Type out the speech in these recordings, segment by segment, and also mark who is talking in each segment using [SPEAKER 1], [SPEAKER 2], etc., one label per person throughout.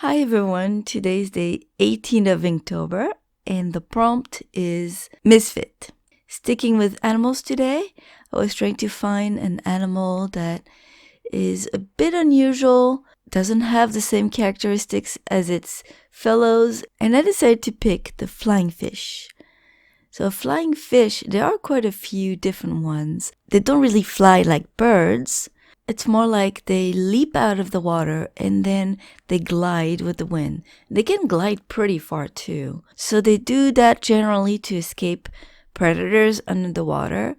[SPEAKER 1] Hi everyone, today's day 18th of Inktober and the prompt is Misfit. Sticking with animals today, I was trying to find an animal that is a bit unusual, doesn't have the same characteristics as its fellows, and I decided to pick the flying fish. So flying fish, there are quite a few different ones. They don't really fly like birds. It's more like they leap out of the water and then they glide with the wind. They can glide pretty far too. So they do that generally to escape predators under the water.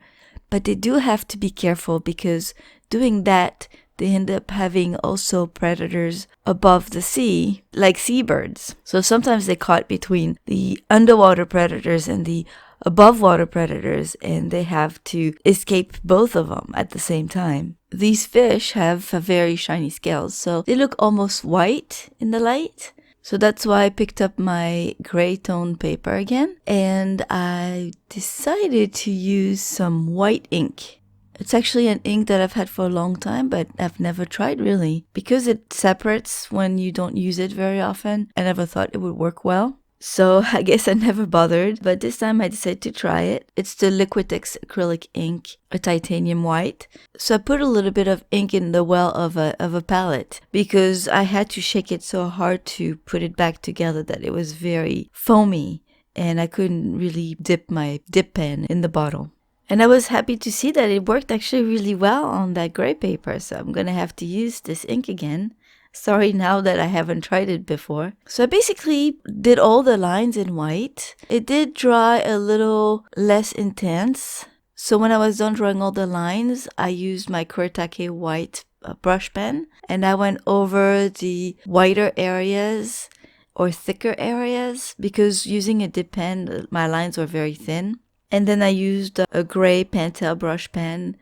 [SPEAKER 1] But they do have to be careful because doing that, they end up having also predators above the sea, like seabirds. So sometimes they're caught between the underwater predators and the above water predators, and they have to escape both of them at the same time. These fish have a very shiny scales, so they look almost white in the light. So that's why I picked up my gray tone paper again, and I decided to use some white ink. It's actually an ink that I've had for a long time, but I've never tried really. Because it separates when you don't use it very often, I never thought it would work well. So I guess I never bothered, but this time I decided to try it. It's the Liquitex acrylic ink, a titanium white. So I put a little bit of ink in the well of a palette because I had to shake it so hard to put it back together that it was very foamy and I couldn't really dip my dip pen in the bottle. And I was happy to see that it worked actually really well on that gray paper, so I'm gonna have to use this ink again. Sorry now that I haven't tried it before. So I basically did all the lines in white. It did dry a little less intense. So when I was done drawing all the lines, I used my Kuretake white brush pen and I went over the whiter areas or thicker areas because using a dip pen, my lines were very thin. And then I used a gray Pentel brush pen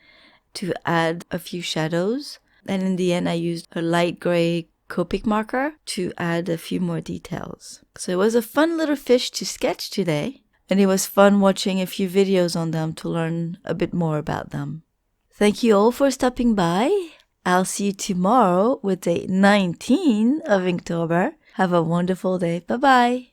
[SPEAKER 1] to add a few shadows. And in the end, I used a light gray Copic marker to add a few more details. So it was a fun little fish to sketch today. And it was fun watching a few videos on them to learn a bit more about them. Thank you all for stopping by. I'll see you tomorrow with day 19 of Inktober. Have a wonderful day. Bye-bye.